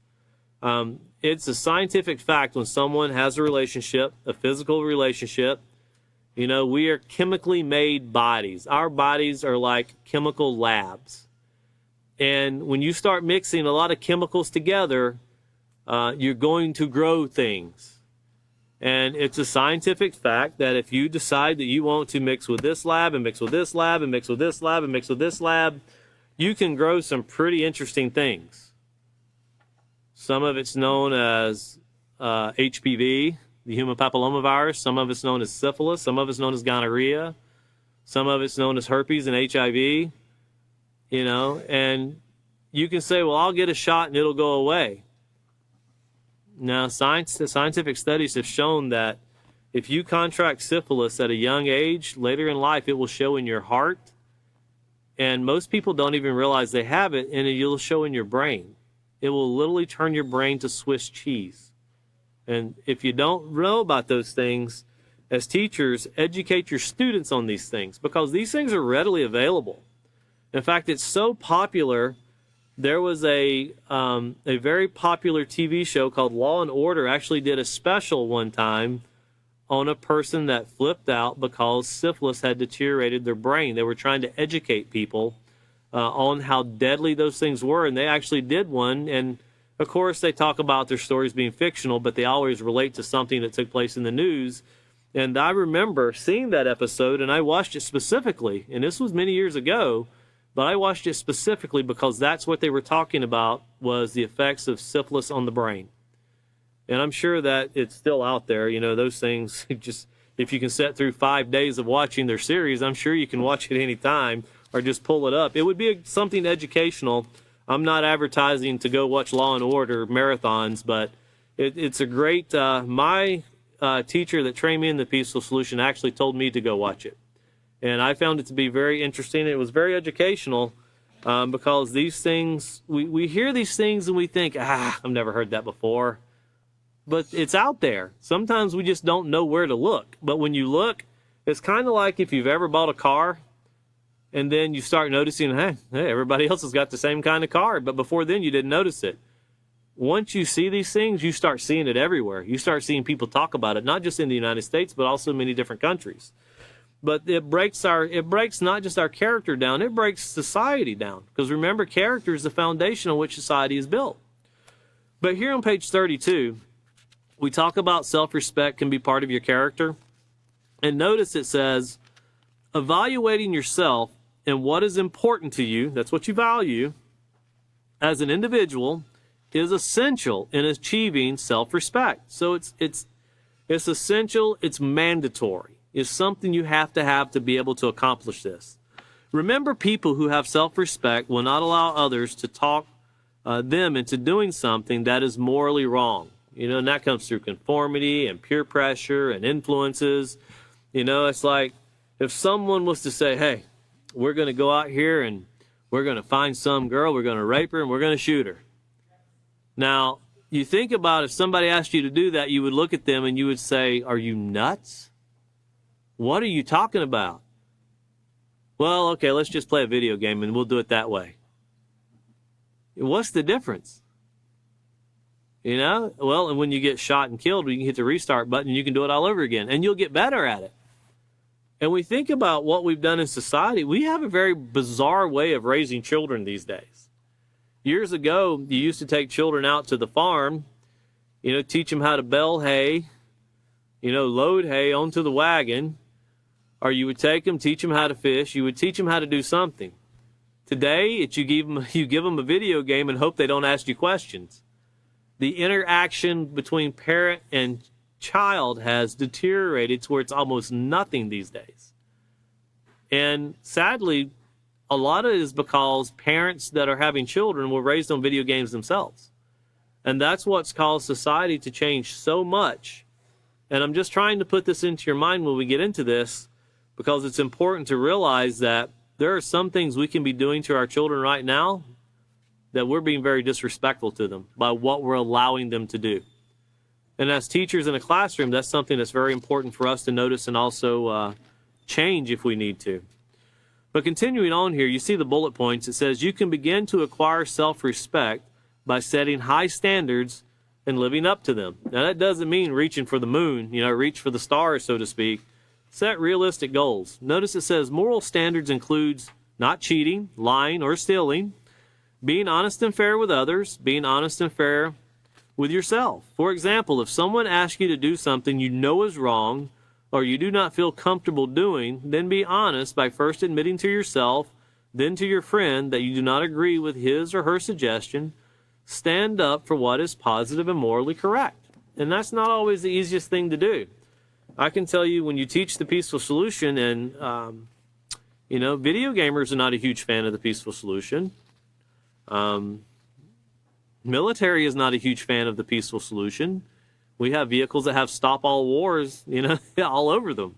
It's a scientific fact when someone has a relationship, a physical relationship, we are chemically made bodies. Our bodies are like chemical labs. And when you start mixing a lot of chemicals together, you're going to grow things. And it's a scientific fact that if you decide that you want to mix with this lab and mix with this lab and mix with this lab and mix with this lab, you can grow some pretty interesting things. Some of it's known as HPV, the human papillomavirus. Some of it's known as syphilis. Some of it's known as gonorrhea. Some of it's known as herpes and HIV, and you can say, well, I'll get a shot and it'll go away. Now, scientific studies have shown that if you contract syphilis at a young age, later in life, it will show in your heart. And most people don't even realize they have it, and it'll show in your brain. It will literally turn your brain to Swiss cheese. And if you don't know about those things, as teachers, educate your students on these things, because these things are readily available. In fact, it's so popular. There was a very popular TV show called Law and Order actually did a special one time on a person that flipped out because syphilis had deteriorated their brain. They were trying to educate people on how deadly those things were, and they actually did one. And, of course, they talk about their stories being fictional, but they always relate to something that took place in the news. And I remember seeing that episode, and I watched it specifically, and this was many years ago, but I watched it specifically because that's what they were talking about, was the effects of syphilis on the brain. And I'm sure that it's still out there. Those things, just if you can sit through 5 days of watching their series, I'm sure you can watch it any time or just pull it up. It would be something educational. I'm not advertising to go watch Law and Order marathons, but it's a great, my teacher that trained me in the Peaceful Solution actually told me to go watch it. And I found it to be very interesting. It was very educational because these things, we hear these things and we think, I've never heard that before. But it's out there. Sometimes we just don't know where to look. But when you look, it's kind of like if you've ever bought a car and then you start noticing, hey, everybody else has got the same kind of car. But before then, you didn't notice it. Once you see these things, you start seeing it everywhere. You start seeing people talk about it, not just in the United States, but also many different countries. But it breaks not just our character down, it breaks society down. Because remember, character is the foundation on which society is built. But here on page 32, we talk about self-respect can be part of your character. And notice it says, evaluating yourself and what is important to you, that's what you value, as an individual, is essential in achieving self-respect. So it's essential, it's mandatory. It's something you have to be able to accomplish this. Remember, people who have self-respect will not allow others to talk them into doing something that is morally wrong. And that comes through conformity and peer pressure and influences. It's like if someone was to say, hey, we're going to go out here and we're going to find some girl, we're going to rape her, and we're going to shoot her. Now, you think about if somebody asked you to do that, you would look at them and you would say, are you nuts? What are you talking about? Well, okay, let's just play a video game and we'll do it that way. What's the difference? Well, and when you get shot and killed, you can hit the restart button and you can do it all over again, and you'll get better at it. And we think about what we've done in society. We have a very bizarre way of raising children these days. Years ago, you used to take children out to the farm, teach them how to bale hay, load hay onto the wagon, or you would take them, teach them how to fish. You would teach them how to do something. Today, you give them a video game and hope they don't ask you questions. The interaction between parent and child has deteriorated to where it's almost nothing these days. And sadly, a lot of it is because parents that are having children were raised on video games themselves. And that's what's caused society to change so much. And I'm just trying to put this into your mind when we get into this, because it's important to realize that there are some things we can be doing to our children right now that we're being very disrespectful to them by what we're allowing them to do. And as teachers in a classroom, that's something that's very important for us to notice and also change if we need to. But continuing on here, you see the bullet points. It says you can begin to acquire self-respect by setting high standards and living up to them. Now, that doesn't mean reaching for the moon, reach for the stars, so to speak. Set realistic goals. Notice it says moral standards includes not cheating, lying, or stealing, being honest and fair with others, being honest and fair with yourself. For example, if someone asks you to do something you know is wrong or you do not feel comfortable doing, then be honest by first admitting to yourself, then to your friend that you do not agree with his or her suggestion. Stand up for what is positive and morally correct. And that's not always the easiest thing to do. I can tell you when you teach the Peaceful Solution and Video gamers are not a huge fan of the peaceful solution. Military is not a huge fan of the peaceful solution. We have vehicles that have stop all wars, all over them.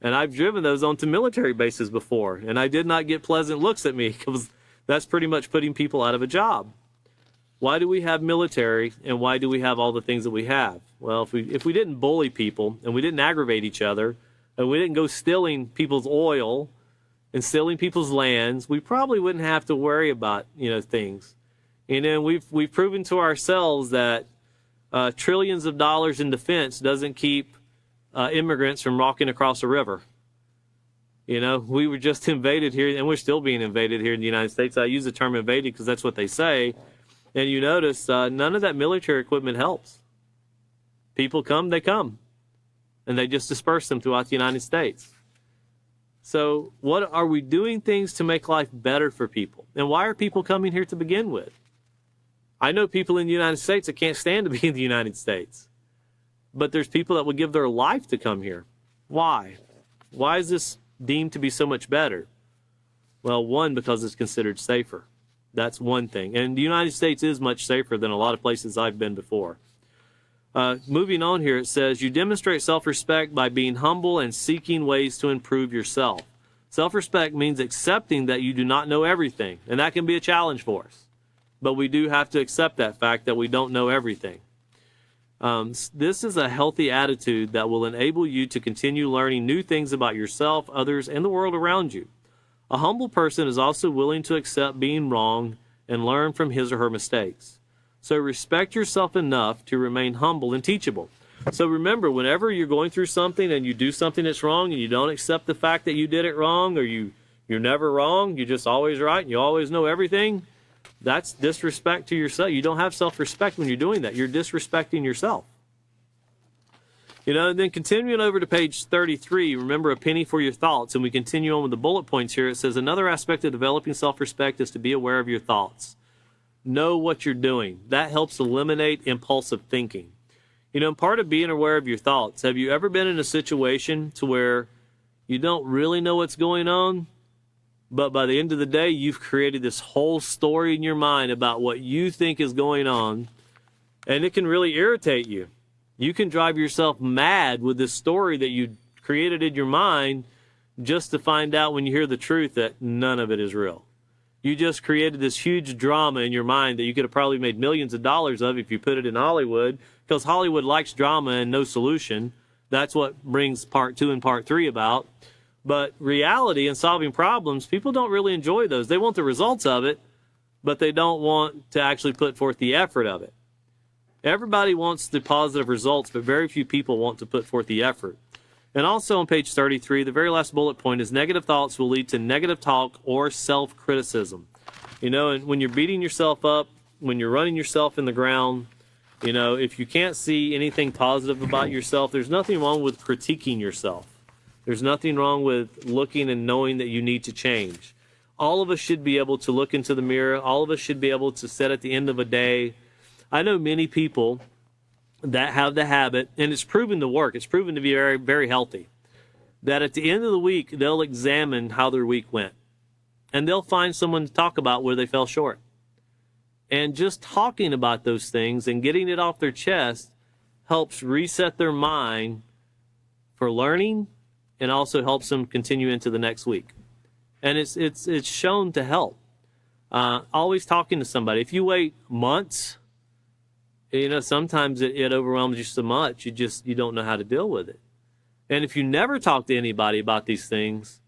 And I've driven those onto military bases before, and I did not get pleasant looks at me because that's pretty much putting people out of a job. Why do we have military, and why do we have all the things that we have? Well, if we didn't bully people, and we didn't aggravate each other, and we didn't go stealing people's oil and stealing people's lands, we probably wouldn't have to worry about, things. And then we've proven to ourselves that trillions of dollars in defense doesn't keep immigrants from walking across a river. We were just invaded here, and we're still being invaded here in the United States. I use the term invaded because that's what they say. And you notice none of that military equipment helps. People come, they come. And they just disperse them throughout the United States. So what are we doing things to make life better for people? And why are people coming here to begin with? I know people in the United States that can't stand to be in the United States. But there's people that would give their life to come here. Why? Why is this deemed to be so much better? Well, one, because it's considered safer. That's one thing. And the United States is much safer than a lot of places I've been before. Moving on here, it says, you demonstrate self-respect by being humble and seeking ways to improve yourself. Self-respect means accepting that you do not know everything. And that can be a challenge for us. But we do have to accept that fact that we don't know everything. This is a healthy attitude that will enable you to continue learning new things about yourself, others, and the world around you. A humble person is also willing to accept being wrong and learn from his or her mistakes. So respect yourself enough to remain humble and teachable. So remember, whenever you're going through something and you do something that's wrong and you don't accept the fact that you did it wrong, or you're never wrong, you're just always right and you always know everything, that's disrespect to yourself. You don't have self-respect when you're doing that. You're disrespecting yourself. And then continuing over to page 33, remember, a penny for your thoughts. And we continue on with the bullet points here. It says, another aspect of developing self-respect is to be aware of your thoughts. Know what you're doing. That helps eliminate impulsive thinking. Part of being aware of your thoughts, have you ever been in a situation to where you don't really know what's going on, but by the end of the day, you've created this whole story in your mind about what you think is going on, and it can really irritate you. You can drive yourself mad with this story that you created in your mind just to find out when you hear the truth that none of it is real. You just created this huge drama in your mind that you could have probably made millions of dollars of if you put it in Hollywood, because Hollywood likes drama and no solution. That's what brings part 2 and part 3 about. But reality and solving problems, people don't really enjoy those. They want the results of it, but they don't want to actually put forth the effort of it. Everybody wants the positive results, but very few people want to put forth the effort. And also on page 33, the very last bullet point is negative thoughts will lead to negative talk or self-criticism. And when you're beating yourself up, when you're running yourself in the ground, if you can't see anything positive about yourself, there's nothing wrong with critiquing yourself. There's nothing wrong with looking and knowing that you need to change. All of us should be able to look into the mirror. All of us should be able to sit at the end of a day. I know many people that have the habit, and it's proven to work. It's proven to be very, very healthy, that at the end of the week, they'll examine how their week went. And they'll find someone to talk about where they fell short. And just talking about those things and getting it off their chest helps reset their mind for learning, and also helps them continue into the next week. And it's shown to help. Always talking to somebody. If you wait months, sometimes it overwhelms you so much, you don't know how to deal with it. And if you never talk to anybody about these things,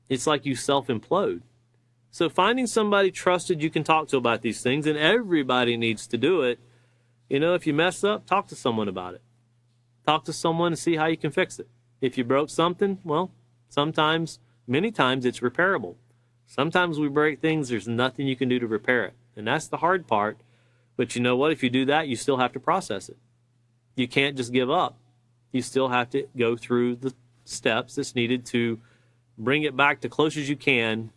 it's like you self-implode. So finding somebody trusted you can talk to about these things, and everybody needs to do it. If you mess up, talk to someone about it. Talk to someone and see how you can fix it. If you broke something, well, many times it's repairable. Sometimes we break things, there's nothing you can do to repair it. And that's the hard part. But you know what? If you do that, you still have to process it. You can't just give up. You still have to go through the steps that's needed to bring it back to close as you can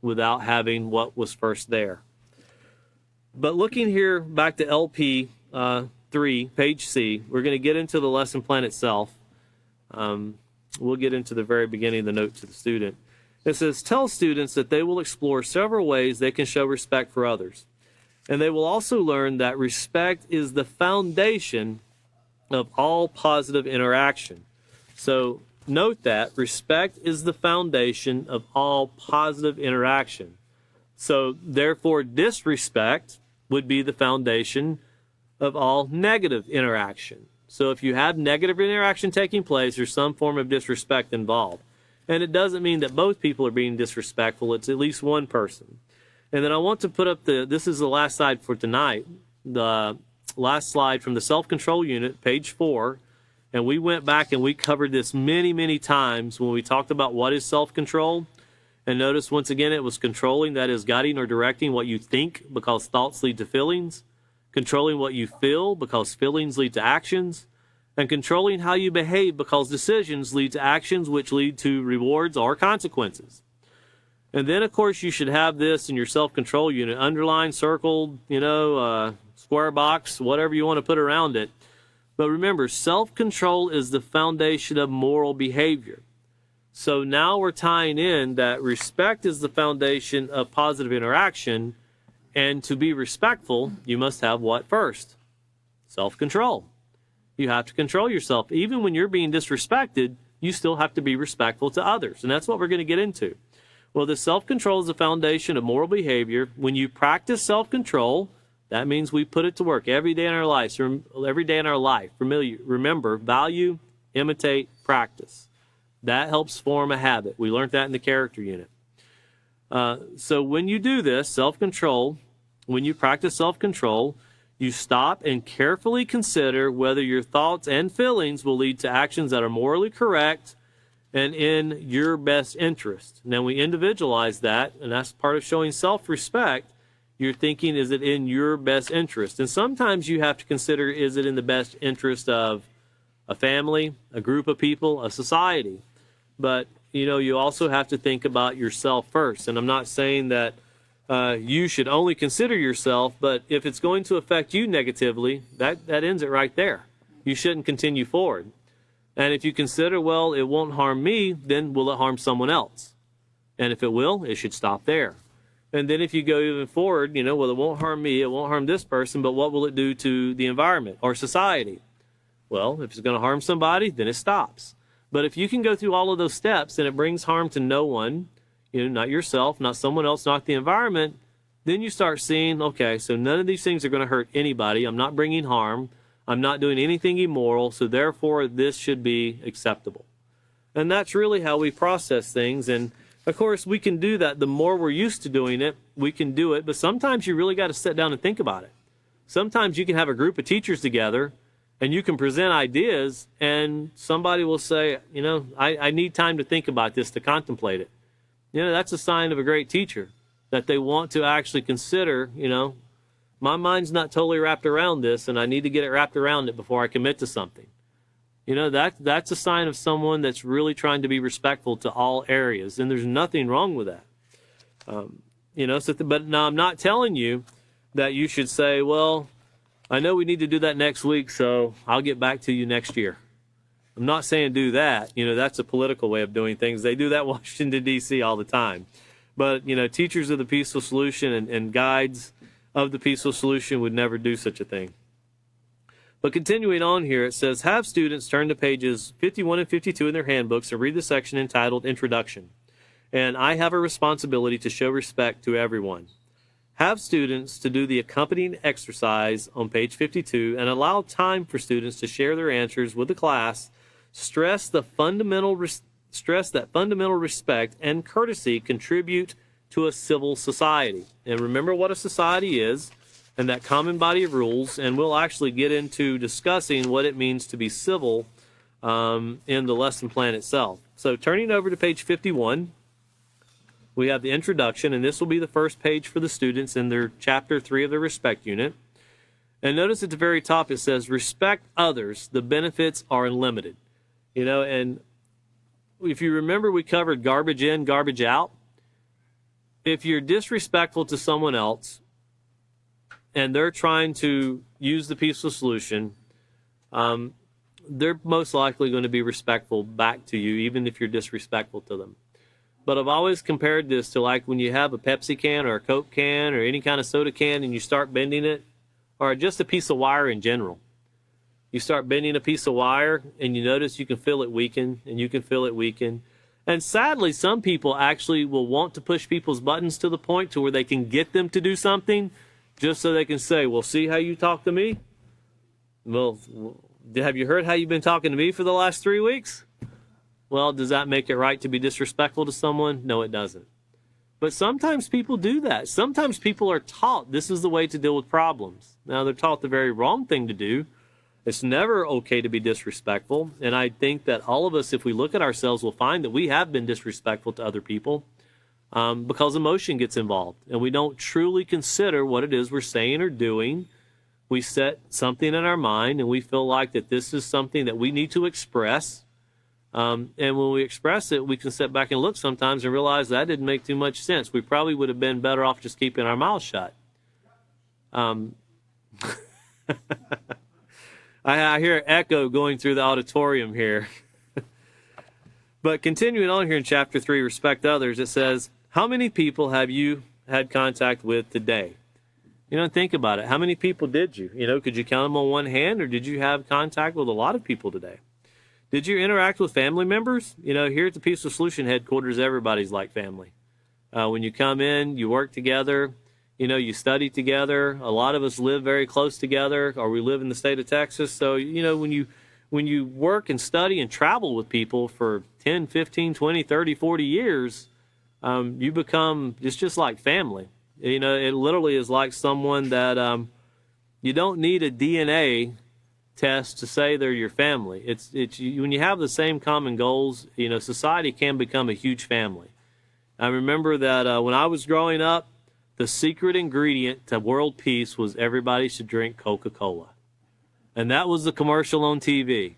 without having what was first there. But looking here back to LP 3, page C, we're going to get into the lesson plan itself. we'll get into the very beginning of the note to the student. It says, tell students that they will explore several ways they can show respect for others. And they will also learn that respect is the foundation of all positive interaction. So note that respect is the foundation of all positive interaction. So therefore, disrespect would be the foundation of all negative interaction. So if you have negative interaction taking place, there's some form of disrespect involved. And it doesn't mean that both people are being disrespectful. It's at least one person. And then I want to put up this is the last slide for tonight, the last slide from the self-control unit, page 4. And we went back and we covered this many, many times when we talked about what is self-control. And notice once again, it was controlling, that is guiding or directing what you think, because thoughts lead to feelings. Controlling what you feel, because feelings lead to actions. And controlling how you behave, because decisions lead to actions which lead to rewards or consequences. And then, of course, you should have this in your self-control unit, underlined, circled, square box, whatever you want to put around it. But remember, self-control is the foundation of moral behavior. So now we're tying in that respect is the foundation of positive interaction. And to be respectful, you must have what first? Self-control. You have to control yourself. Even when you're being disrespected, you still have to be respectful to others. And that's what we're going to get into. Well, the self-control is the foundation of moral behavior. When you practice self-control, that means we put it to work every day in our lives. Every day in our life. Remember, value, imitate, practice. That helps form a habit. We learned that in the character unit. So when you do this, self-control, when you practice self-control, you stop and carefully consider whether your thoughts and feelings will lead to actions that are morally correct and in your best interest. Now we individualize that, and that's part of showing self-respect. You're thinking, is it in your best interest? And sometimes you have to consider, is it in the best interest of a family, a group of people, a society? But, you also have to think about yourself first. And I'm not saying that you should only consider yourself, but if it's going to affect you negatively, that ends it right there. You shouldn't continue forward. And if you consider, well, it won't harm me, then will it harm someone else? And if it will, it should stop there. And then if you go even forward, well, it won't harm me, it won't harm this person, but what will it do to the environment or society? Well, if it's going to harm somebody, then it stops. But if you can go through all of those steps and it brings harm to no one, not yourself, not someone else, not the environment, then you start seeing, okay, so none of these things are going to hurt anybody. I'm not bringing harm. I'm not doing anything immoral, so therefore this should be acceptable. And that's really how we process things. And of course, we can do that. The more we're used to doing it, we can do it. But sometimes you really got to sit down and think about it. Sometimes you can have a group of teachers together and you can present ideas and somebody will say, I need time to think about this, to contemplate it. That's a sign of a great teacher, that they want to actually consider, my mind's not totally wrapped around this and I need to get it wrapped around it before I commit to something. That's a sign of someone that's really trying to be respectful to all areas. And there's nothing wrong with that. But now I'm not telling you that you should say, well, I know we need to do that next week, so I'll get back to you next year. I'm not saying do that. That's a political way of doing things. They do that in Washington, D.C. all the time. But, teachers of the peaceful solution and guides of the peaceful solution would never do such a thing. But continuing on here, it says, have students turn to pages 51 and 52 in their handbooks and read the section entitled Introduction. And I have a responsibility to show respect to everyone. Have students to do the accompanying exercise on page 52 and allow time for students to share their answers with the class. Stress that fundamental respect and courtesy contribute to a civil society. And remember what a society is and that common body of rules, and we'll actually get into discussing what it means to be civil in the lesson plan itself. So turning over to page 51, we have the introduction, and this will be the first page for the students in their chapter 3 of the respect unit. And notice at the very top it says, respect others, the benefits are unlimited. And if you remember, we covered garbage in, garbage out. If you're disrespectful to someone else and they're trying to use the peaceful solution, they're most likely going to be respectful back to you, even if you're disrespectful to them. But I've always compared this to like when you have a Pepsi can or a Coke can or any kind of soda can and you start bending it, or just a piece of wire in general. You start bending a piece of wire and you notice you can feel it weaken and you can feel it weaken. And sadly, some people actually will want to push people's buttons to the point to where they can get them to do something just so they can say, well, see how you talk to me? Well, have you heard how you've been talking to me for the last 3 weeks? Well, does that make it right to be disrespectful to someone? No, it doesn't. But sometimes people do that. Sometimes people are taught this is the way to deal with problems. Now, they're taught the very wrong thing to do. It's never okay to be disrespectful. And I think that all of us, if we look at ourselves, will find that we have been disrespectful to other people because emotion gets involved. And we don't truly consider what it is we're saying or doing. We set something in our mind and we feel like that this is something that we need to express. And when we express it, we can sit back and look sometimes and realize that didn't make too much sense. We probably would have been better off just keeping our mouths shut. I hear an echo going through the auditorium here. But continuing on here in chapter 3, respect others, it says, how many people have you had contact with today? Think about it. How many people did you? Could you count them on one hand, or did you have contact with a lot of people today? Did you interact with family members? Here at the Peaceful Solution headquarters, everybody's like family. When you come in, you work together, you study together. A lot of us live very close together, or we live in the state of Texas. So, when you work and study and travel with people for 10, 15, 20, 30, 40 years, you become, it's just like family. It literally is like someone that you don't need a DNA test to say they're your family. It's when you have the same common goals, society can become a huge family. I remember that when I was growing up, the secret ingredient to world peace was everybody should drink Coca-Cola. And that was the commercial on TV.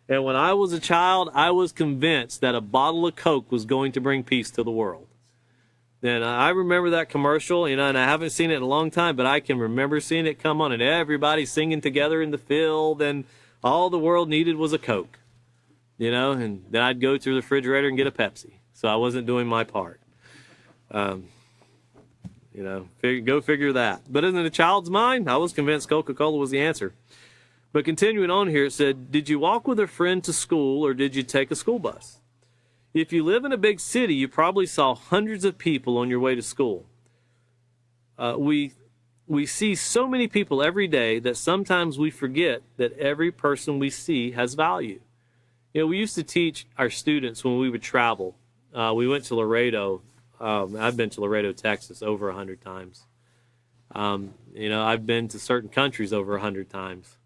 And when I was a child, I was convinced that a bottle of Coke was going to bring peace to the world. And I remember that commercial, and I haven't seen it in a long time, but I can remember seeing it come on and everybody singing together in the field, and all the world needed was a Coke, and then I'd go to the refrigerator and get a Pepsi. So I wasn't doing my part. Go figure that. But in a child's mind, I was convinced Coca-Cola was the answer. But continuing on here, it said, did you walk with a friend to school, or did you take a school bus? If you live in a big city, you probably saw hundreds of people on your way to school. We see so many people every day that sometimes we forget that every person we see has value. We used to teach our students when we would travel. We went to Laredo. I've been to Laredo, Texas over 100 times. I've been to certain countries over 100 times.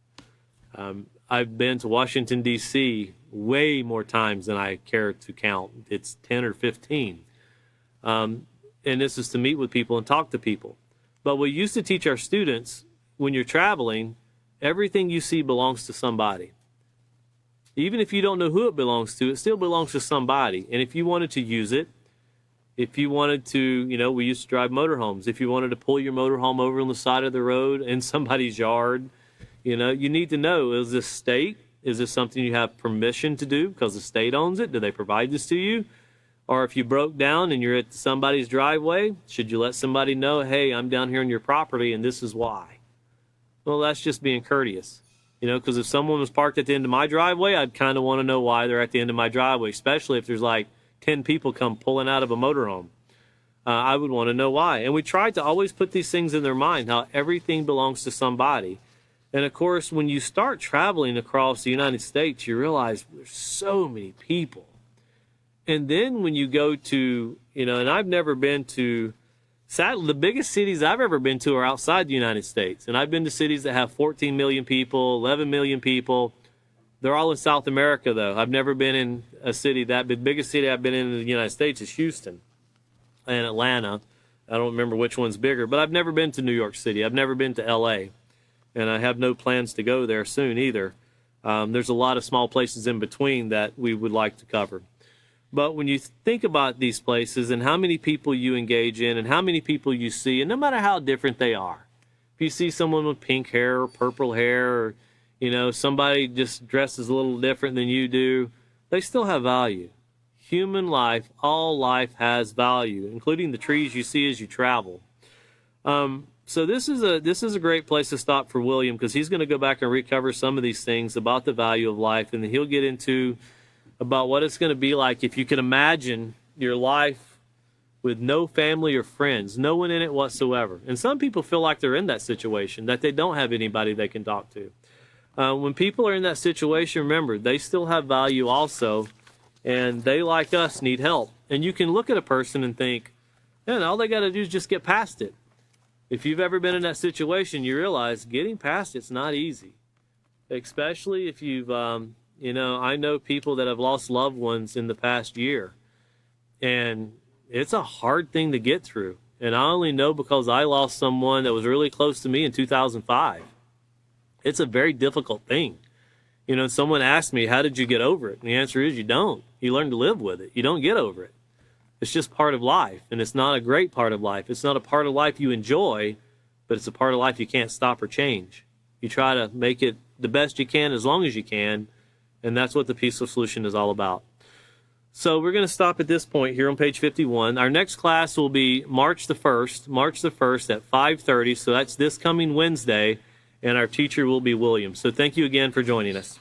I've been to Washington, D.C. way more times than I care to count. It's 10 or 15. And this is to meet with people and talk to people. But we used to teach our students, when you're traveling, everything you see belongs to somebody. Even if you don't know who it belongs to, it still belongs to somebody. And if you wanted to use it, if you wanted to, we used to drive motorhomes. If you wanted to pull your motorhome over on the side of the road in somebody's yard, you need to know, is this state? Is this something you have permission to do because the state owns it? Do they provide this to you? Or if you broke down and you're at somebody's driveway, should you let somebody know, hey, I'm down here on your property and this is why? Well, that's just being courteous. Because if someone was parked at the end of my driveway, I'd kind of want to know why they're at the end of my driveway, especially if there's like 10 people come pulling out of a motorhome. I would want to know why. And we tried to always put these things in their mind, how everything belongs to somebody. And of course, when you start traveling across the United States, you realize there's so many people. And then when you go to, and I've never been to, sadly, the biggest cities I've ever been to are outside the United States. And I've been to cities that have 14 million people, 11 million people. They're all in South America, though. I've never been in a city that big. The biggest city I've been in the United States is Houston and Atlanta. I don't remember which one's bigger, but I've never been to New York City. I've never been to L.A., and I have no plans to go there soon either. There's a lot of small places in between that we would like to cover. But when you think about these places and how many people you engage in and how many people you see, and no matter how different they are, if you see someone with pink hair or purple hair or, somebody just dresses a little different than you do, they still have value. Human life, all life has value, including the trees you see as you travel. So this is a great place to stop for William, because he's going to go back and recover some of these things about the value of life, and then he'll get into about what it's going to be like if you can imagine your life with no family or friends, no one in it whatsoever. And some people feel like they're in that situation, that they don't have anybody they can talk to. When people are in that situation, remember, they still have value also, and they, like us, need help. And you can look at a person and think, man, all they got to do is just get past it. If you've ever been in that situation, you realize getting past it's not easy, especially if you've, I know people that have lost loved ones in the past year, and it's a hard thing to get through. And I only know because I lost someone that was really close to me in 2005. It's a very difficult thing. Someone asked me, how did you get over it? And the answer is you don't. You learn to live with it. You don't get over it. It's just part of life, and it's not a great part of life. It's not a part of life you enjoy, but it's a part of life you can't stop or change. You try to make it the best you can as long as you can, and that's what the Peaceful Solution is all about. So we're going to stop at this point here on page 51. Our next class will be March the 1st at 5:30, so that's this coming Wednesday, and our teacher will be William. So thank you again for joining us.